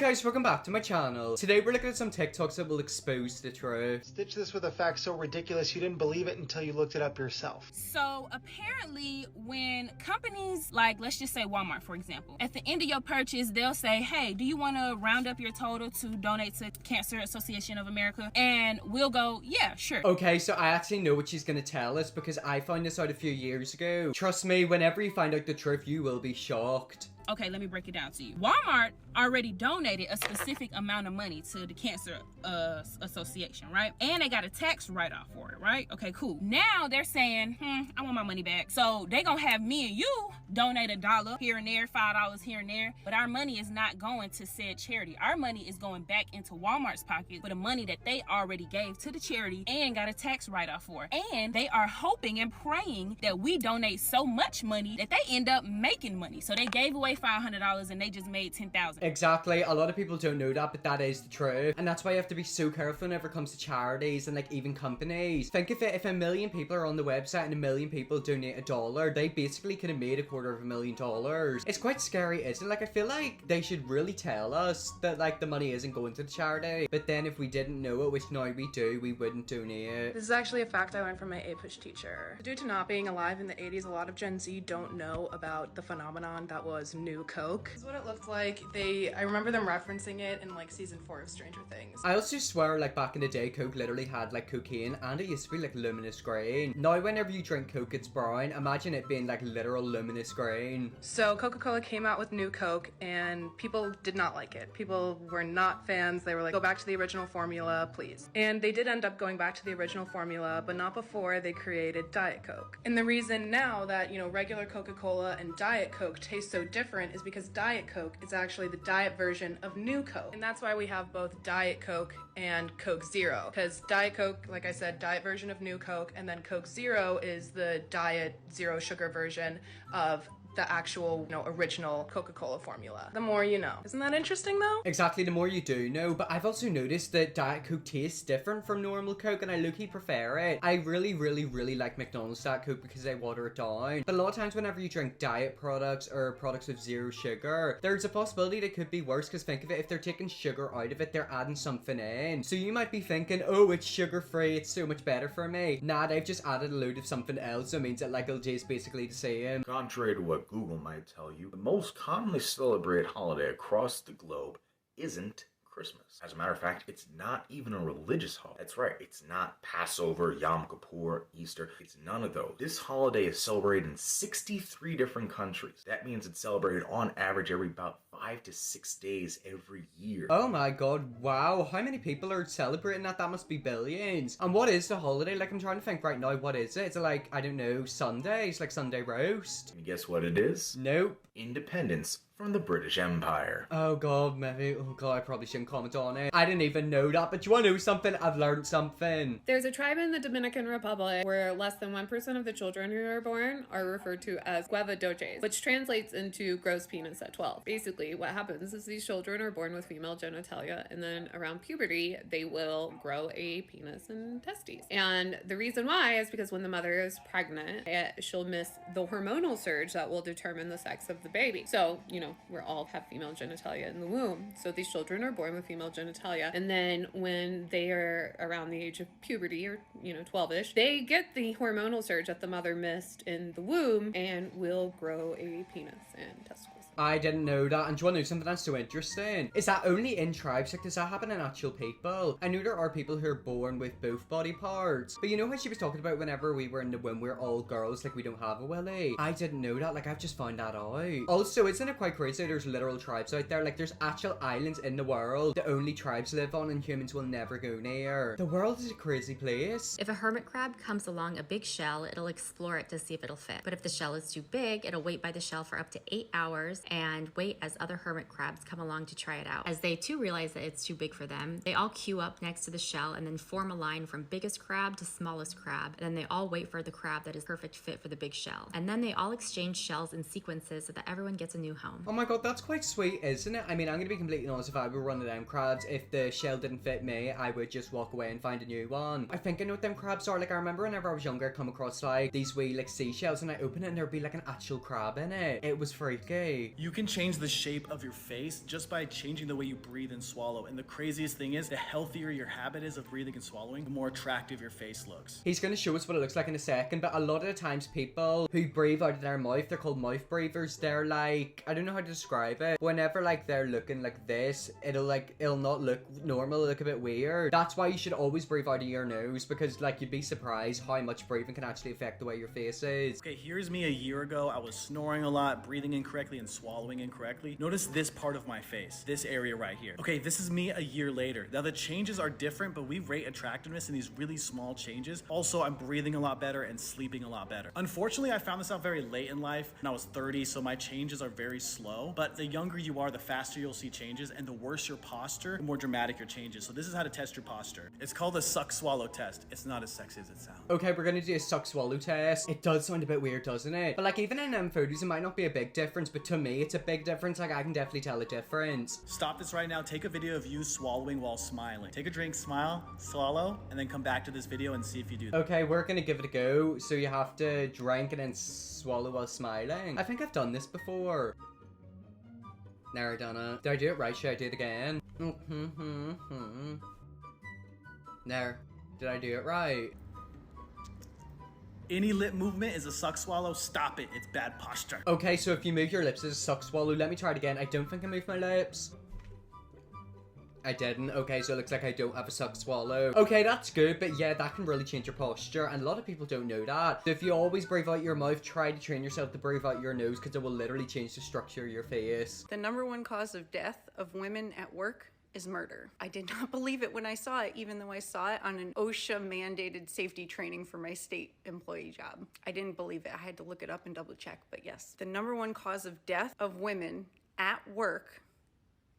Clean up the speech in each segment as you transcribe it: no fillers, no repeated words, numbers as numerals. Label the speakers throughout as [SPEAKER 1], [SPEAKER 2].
[SPEAKER 1] guys, welcome back to my channel. Today we're looking at some TikToks that will expose the truth.
[SPEAKER 2] Stitch this with a fact so ridiculous you didn't believe it until you looked it up yourself.
[SPEAKER 3] So apparently when companies like, let's just say Walmart, for example, at the end of your purchase, they'll say, hey, do you want to round up your total to donate to Cancer Association of America? And we'll go, yeah, sure.
[SPEAKER 1] Okay, so I actually know what she's gonna tell us because I found this out a few years ago. Trust me, whenever you find out the truth, you will be shocked.
[SPEAKER 3] Okay, let me break it down to you. Walmart already donated a specific amount of money to the Cancer Association, right? And they got a tax write-off for it, right? Okay, cool. Now they're saying, I want my money back. So they gonna have me and you donate $1 here and there, $5 here and there, but our money is not going to said charity. Our money is going back into Walmart's pocket for the money that they already gave to the charity and got a tax write-off for. And they are hoping and praying that we donate so much money that they end up making money. So they gave away $500 and they just made $10,000.
[SPEAKER 1] Exactly. A lot of people don't know that, but that is the truth. And that's why you have to be so careful whenever it comes to charities and like even companies. Think of it, if 1 million people are on the website and 1 million people donate $1, they basically could have made $250,000. It's quite scary, isn't it? Like, I feel like they should really tell us that like the money isn't going to the charity. But then if we didn't know it, which now we do, we wouldn't donate it.
[SPEAKER 4] This is actually a fact I learned from my A-Push teacher. Due to not being alive in the 80s, a lot of Gen Z don't know about the phenomenon that was New Coke. This is what it looked like. I remember them referencing it in like season 4 of Stranger Things.
[SPEAKER 1] I also swear, like back in the day, Coke literally had like cocaine and it used to be like luminous green. Now whenever you drink Coke, it's brown. Imagine it being like literal luminous green.
[SPEAKER 4] So Coca-Cola came out with New Coke and people did not like it. People were not fans. They were like, go back to the original formula, please. And they did end up going back to the original formula, but not before they created Diet Coke. And the reason now that, you know, regular Coca-Cola and Diet Coke taste so different is because Diet Coke is actually the diet version of New Coke. And that's why we have both Diet Coke and Coke Zero. Because Diet Coke, like I said, diet version of New Coke, and then Coke Zero is the diet zero sugar version of the actual, you know, original Coca-Cola formula. The more you know. Isn't that interesting though?
[SPEAKER 1] Exactly, the more you do know, but I've also noticed that Diet Coke tastes different from normal Coke and I low-key prefer it. I really like McDonald's Diet Coke because they water it down. But a lot of times whenever you drink diet products or products with zero sugar, there's a possibility they could be worse because think of it, if they're taking sugar out of it, they're adding something in. So you might be thinking, oh, it's sugar-free, it's so much better for me. Nah, they've just added a load of something else, so it means that like it'll taste basically the same.
[SPEAKER 5] Contrary to what Google might tell you, the most commonly celebrated holiday across the globe isn't Christmas. As a matter of fact, it's not even a religious holiday. That's right, it's not Passover, Yom Kippur, Easter. It's none of those. This holiday is celebrated in 63 different countries. That means it's celebrated on average every about 5 to 6 days every year.
[SPEAKER 1] Oh my god, wow. How many people are celebrating that? That must be billions. And what is the holiday? Like, I'm trying to think right now, what is it? Is it like, I don't know, Sunday? It's like Sunday roast?
[SPEAKER 5] Can you guess what it is?
[SPEAKER 1] Nope.
[SPEAKER 5] Independence from the British Empire.
[SPEAKER 1] Oh god, maybe. Oh god, I probably shouldn't comment on it. I didn't even know that, but you wanna know something? I've learned something.
[SPEAKER 6] There's a tribe in the Dominican Republic where less than 1% of the children who are born are referred to as guavadoches, which translates into gross penis at 12. Basically, what happens is these children are born with female genitalia, and then around puberty, they will grow a penis and testes. And the reason why is because when the mother is pregnant, she'll miss the hormonal surge that will determine the sex of the baby. So, you know, we all have female genitalia in the womb. So these children are born with female genitalia. And then when they are around the age of puberty, or, you know, 12-ish, they get the hormonal surge that the mother missed in the womb and will grow a penis and testicles.
[SPEAKER 1] I didn't know that, and do you want to know something that's so interesting? Is that only in tribes? Like, does that happen in actual people? I know there are people who are born with both body parts, but you know how she was talking about whenever we were in the womb, we're all girls, like we don't have a willy? I didn't know that, like I've just found that out. Also, isn't it quite crazy there's literal tribes out there? Like, there's actual islands in the world that only tribes live on and humans will never go near. The world is a crazy place.
[SPEAKER 7] If a hermit crab comes along a big shell, it'll explore it to see if it'll fit. But if the shell is too big, it'll wait by the shell for up to 8 hours and wait as other hermit crabs come along to try it out. As they too realize that it's too big for them, they all queue up next to the shell and then form a line from biggest crab to smallest crab. And then they all wait for the crab that is perfect fit for the big shell. And then they all exchange shells in sequences so that everyone gets a new home.
[SPEAKER 1] Oh my god, that's quite sweet, isn't it? I mean, I'm gonna be completely honest, if I were one of them crabs, if the shell didn't fit me, I would just walk away and find a new one. I think I know what them crabs are. Like, I remember whenever I was younger, I'd come across like these wee like seashells and I open it and there'd be like an actual crab in it. It was freaky.
[SPEAKER 8] You can change the shape of your face just by changing the way you breathe and swallow. And the craziest thing is, the healthier your habit is of breathing and swallowing, the more attractive your face looks.
[SPEAKER 1] He's going to show us what it looks like in a second, but a lot of the times people who breathe out of their mouth, they're called mouth breathers. They're like, I don't know how to describe it. Whenever like they're looking like this, it'll not look normal, it'll look a bit weird. That's why you should always breathe out of your nose, because like you'd be surprised how much breathing can actually affect the way your face is.
[SPEAKER 8] Okay, here's me a year ago. I was snoring a lot, breathing incorrectly and swallowing incorrectly. Notice this part of my face, this area right here. Okay, this is me a year later. Now the changes are different, but we rate attractiveness in these really small changes. Also, I'm breathing a lot better and sleeping a lot better. Unfortunately, I found this out very late in life, and I was 30, so my changes are very slow. But the younger you are, the faster you'll see changes, and the worse your posture, the more dramatic your changes. So this is how to test your posture. It's called a suck swallow test. It's not as sexy as it sounds.
[SPEAKER 1] Okay, we're gonna do a suck swallow test. It does sound a bit weird, doesn't it? But like even in photos, it might not be a big difference, but to me, it's a big difference. Like I can definitely tell a difference.
[SPEAKER 8] Stop this right now. Take a video of you swallowing while smiling. Take a drink, smile, swallow, and then come back to this video and see if you do that.
[SPEAKER 1] Okay, we're gonna give it a go. So you have to drink and then swallow while smiling. I think I've done this before. Never done it. Did I do it right? Should I do it again? There. Did I do it right?
[SPEAKER 8] Any lip movement is a suck swallow. Stop it. It's bad posture.
[SPEAKER 1] Okay, so if you move your lips as a suck swallow, let me try it again. I don't think I moved my lips. I didn't. Okay, so it looks like I don't have a suck swallow. Okay, that's good, but yeah, that can really change your posture, and a lot of people don't know that. So if you always breathe out your mouth, try to train yourself to breathe out your nose, because it will literally change the structure of your face.
[SPEAKER 9] The #1 cause of death of women at work is murder. I did not believe it when I saw it, even though I saw it on an OSHA mandated safety training for my state employee job. I didn't believe it. I had to look it up and double check, but yes. The #1 cause of death of women at work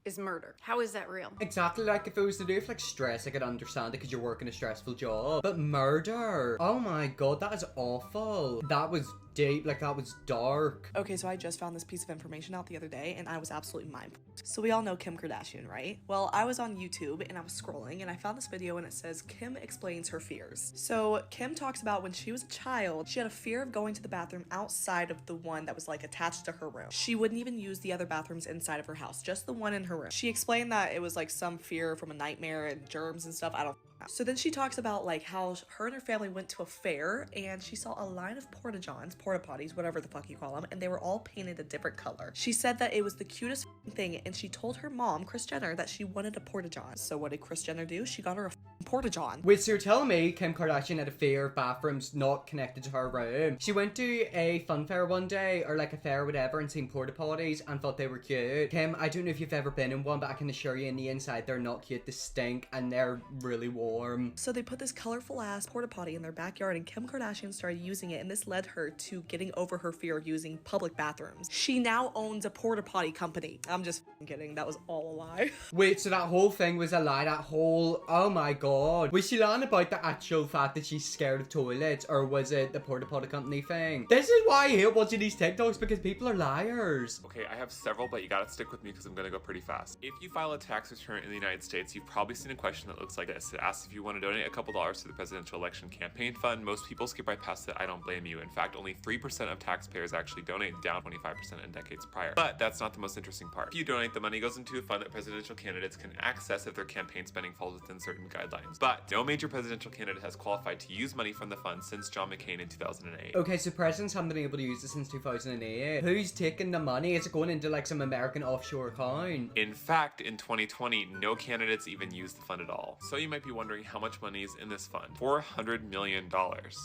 [SPEAKER 9] is murder. How is that real?
[SPEAKER 1] Exactly, like if it was to do with like stress, I could understand it because you're working a stressful job. But murder, oh my god, that is awful. That was deep, like that was dark.
[SPEAKER 10] Okay, so I just found this piece of information out the other day and I was absolutely mind blown. So we all know Kim Kardashian, right? Well, I was on YouTube and I was scrolling and I found this video and it says Kim explains her fears. So Kim talks about when she was a child, she had a fear of going to the bathroom outside of the one that was like attached to her room. She wouldn't even use the other bathrooms inside of her house, just the one in her room. She explained that it was like some fear from a nightmare and germs and stuff. I don't know. So then she talks about like how her and her family went to a fair and she saw a line of porta potties, whatever the fuck you call them, and they were all painted a different color. She said that it was the cutest thing and she told her mom, Kris Jenner, that she wanted a porta john. So what did Kris Jenner do? She got her a porta john.
[SPEAKER 1] Wait, so you're telling me Kim Kardashian had a fear of bathrooms not connected to her room? She went to a fun fair one day, or like a fair or whatever, and seen porta potties and thought they were cute. Kim, I don't know if you've ever been in one, but I can assure you in the inside they're not cute. They stink and they're really warm.
[SPEAKER 10] So they put this colorful ass porta potty in their backyard and Kim Kardashian started using it, and this led her to getting over her fear of using public bathrooms. She now owns a porta potty company. I'm just kidding. That was all a lie.
[SPEAKER 1] Wait, so that whole thing was a lie? That whole, oh my god. Was she lying about the actual fact that she's scared of toilets, or was it the porta potty company thing? This is why I hate watching these TikToks, because people are liars.
[SPEAKER 11] Okay, I have several, but you gotta stick with me because I'm gonna go pretty fast. If you file a tax return in the United States, you've probably seen a question that looks like this. It asks if you want to donate a couple dollars to the presidential election campaign fund. Most people skip right past it. I don't blame you. In fact, only 3% of taxpayers actually donate, down 25% in decades prior. But that's not the most interesting part. If you donate, the money goes into a fund that presidential candidates can access if their campaign spending falls within certain guidelines. But no major presidential candidate has qualified to use money from the fund since John McCain in 2008.
[SPEAKER 1] Okay, so presidents haven't been able to use it since 2008. Who's taking the money? Is it going into like some American offshore account?
[SPEAKER 11] In fact, in 2020, no candidates even used the fund at all. So you might be wondering how much money is in this fund. $400 million.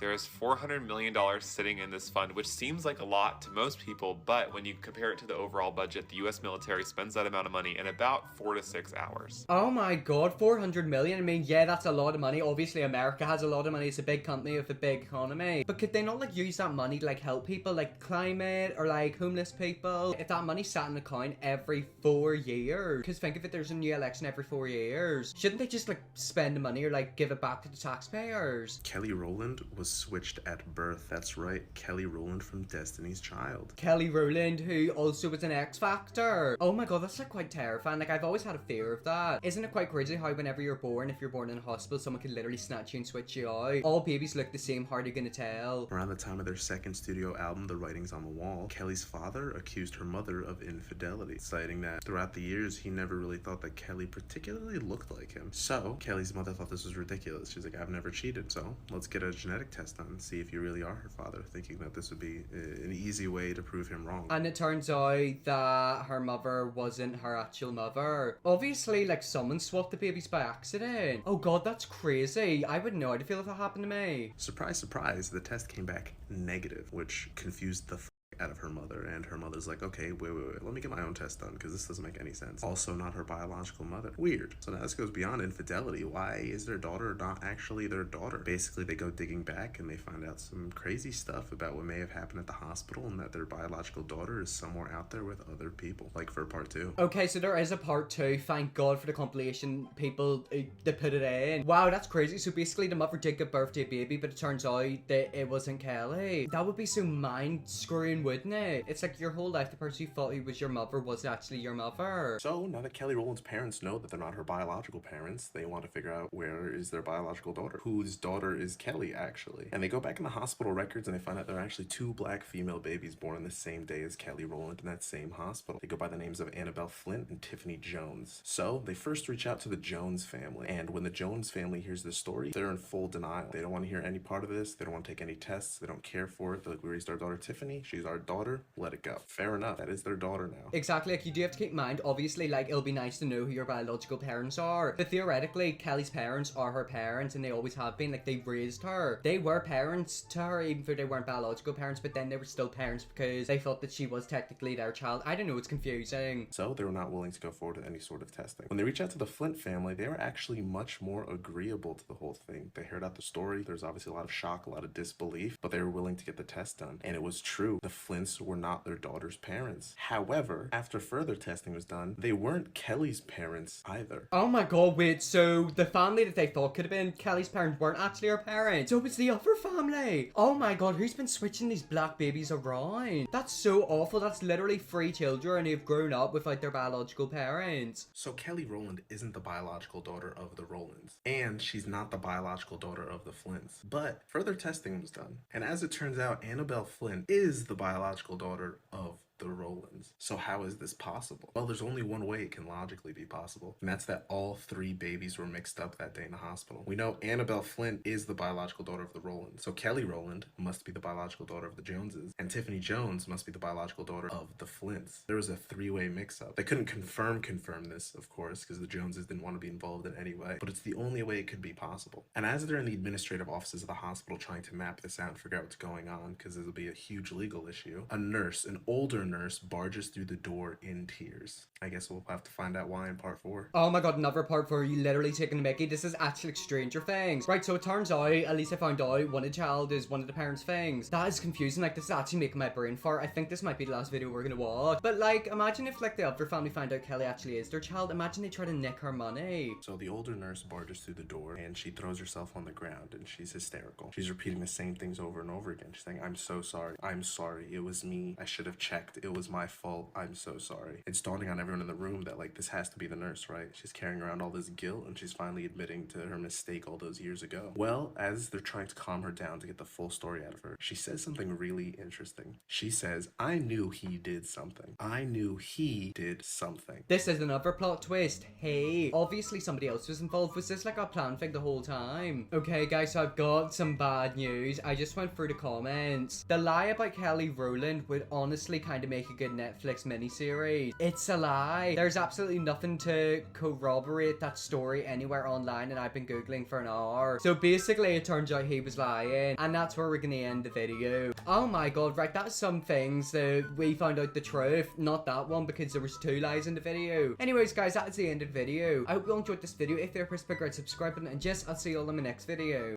[SPEAKER 11] There is $400 million sitting in this fund, which seems like a lot to most people, but when you compare it to the overall budget, the US military spends that amount of money in about 4 to 6 hours.
[SPEAKER 1] Oh my god, 400 million. I mean, yeah, that's a lot of money. Obviously, America has a lot of money. It's a big company with a big economy. But could they not like use that money to like help people like climate or like homeless people? If that money sat in an account every 4 years, because think of it, there's a new election every 4 years. Shouldn't they just like spend the money or like give it back to the taxpayers?
[SPEAKER 12] Kelly Rowland was switched at birth. That's right, Kelly Rowland from Destiny's Child.
[SPEAKER 1] Kelly Rowland, who also was an X Factor. Oh my god, that's like quite terrifying. Like I've always had a fear of that. Isn't it quite crazy how whenever you're born, if you're born born in a hospital, someone could literally snatch you and switch you out. All babies look the same, how are you gonna tell?
[SPEAKER 12] Around the time of their second studio album, The Writing's on the Wall, Kelly's father accused her mother of infidelity, citing that throughout the years, he never really thought that Kelly particularly looked like him. So, Kelly's mother thought this was ridiculous. She's like, I've never cheated, so let's get a genetic test done and see if you really are her father, thinking that this would be an easy way to prove him wrong.
[SPEAKER 1] And it turns out that her mother wasn't her actual mother. Obviously, like, someone swapped the babies by accident. Oh god, that's crazy. I wouldn't know how to feel if that happened to me.
[SPEAKER 12] Surprise, surprise, the test came back negative, which confused the out of her mother, and her mother's like, okay, wait, let me get my own test done because this doesn't make any sense. Also not her biological mother. Weird. So now this goes beyond infidelity. Why is their daughter not actually their daughter? Basically, they go digging back and they find out some crazy stuff about what may have happened at the hospital and that their biological daughter is somewhere out there with other people, like for part 2.
[SPEAKER 1] Okay, so there is a part 2. Thank god for the compilation people that put it in. Wow, that's crazy. So basically the mother did give birth to a baby, but it turns out that it wasn't Kelly. That would be so mind screwing, wouldn't it? It's like your whole life the person you thought he was your mother was actually your mother.
[SPEAKER 12] So now that Kelly Rowland's parents know that they're not her biological parents, they want to figure out where is their biological daughter, whose daughter is Kelly actually. And they go back in the hospital records and they find out there are actually 2 black female babies born on the same day as Kelly Rowland in that same hospital. They go by the names of Annabelle Flint and Tiffany Jones. So they first reach out to the Jones family, and when the Jones family hears this story, they're in full denial. They don't want to hear any part of this. They don't want to take any tests. They don't care for it. They're like, we raised our daughter Tiffany. She's our daughter. Let it go. Fair enough. That is their daughter now.
[SPEAKER 1] Exactly. Like, you do have to keep in mind, obviously, like, it'll be nice to know who your biological parents are, but theoretically Kelly's parents are her parents and they always have been. Like, they raised her. They were parents to her even though they weren't biological parents, but then they were still parents because they thought that she was technically their child. I don't know, it's confusing.
[SPEAKER 12] So they were not willing to go forward with any sort of testing. When they reach out to the Flint family, they were actually much more agreeable to the whole thing. They heard out the story. There's obviously a lot of shock, a lot of disbelief, but they were willing to get the test done. And it was true. The Flints were not their daughter's parents. However, after further testing was done, they weren't Kelly's parents either.
[SPEAKER 1] Oh my god, wait, so the family that they thought could have been Kelly's parents weren't actually her parents. So it's the other family. Oh my god, who's been switching these black babies around? That's so awful. That's literally 3 children who've grown up without their biological parents.
[SPEAKER 12] So Kelly Rowland isn't the biological daughter of the Rowlands, and she's not the biological daughter of the Flints. But further testing was done, and as it turns out, Annabelle Flint is the biological daughter of the Rowlands. So how is this possible? Well, there's only one way it can logically be possible, and that's that all 3 babies were mixed up that day in the hospital. We know Annabelle Flint is the biological daughter of the Rowlands, so Kelly Rowland must be the biological daughter of the Joneses, and Tiffany Jones must be the biological daughter of the Flints. There was a 3-way mix-up. They couldn't confirm this, of course, because the Joneses didn't want to be involved in any way, but it's the only way it could be possible. And as they're in the administrative offices of the hospital trying to map this out and figure out what's going on, because it'll be a huge legal issue, a nurse, an older nurse, barges through the door in tears. I guess we'll have to find out why in part 4.
[SPEAKER 1] Oh my god, another part 4, you literally taking the mickey. This is actually like Stranger Things. Right, so it turns out, at least I found out, one of the child is one of the parents' things. That is confusing. Like, this is actually making my brain fart. I think this might be the last video we're gonna watch. But like, imagine if like the other family found out Kelly actually is their child. Imagine they try to nick her money.
[SPEAKER 12] So the older nurse barges through the door and she throws herself on the ground and she's hysterical. She's repeating the same things over and over again. She's saying, I'm so sorry. I'm sorry. It was me. I should have checked. It was my fault. I'm so sorry. It's dawning on everyone in the room that like this has to be the nurse, right? She's carrying around all this guilt and she's finally admitting to her mistake all those years ago. Well, as they're trying to calm her down to get the full story out of her, she says something really interesting. She says, I knew he did something. I knew he did something.
[SPEAKER 1] This is another plot twist. Hey, obviously somebody else was involved. Was this like a plan thing the whole time? Okay guys, so I've got some bad news. I just went through the comments. The lie about Kelly Rowland would honestly kind of make a good Netflix miniseries. It's a lie. There's absolutely nothing to corroborate that story anywhere online, and I've been googling for an hour. So basically it turns out he was lying, and that's where we're gonna end the video. Oh my god, right, that's some things that we found out the truth, not that one because there was 2 lies in the video. Anyways guys, that's the end of the video. I hope you all enjoyed this video. If you're a subscribe button, and just I'll see you all in my next video.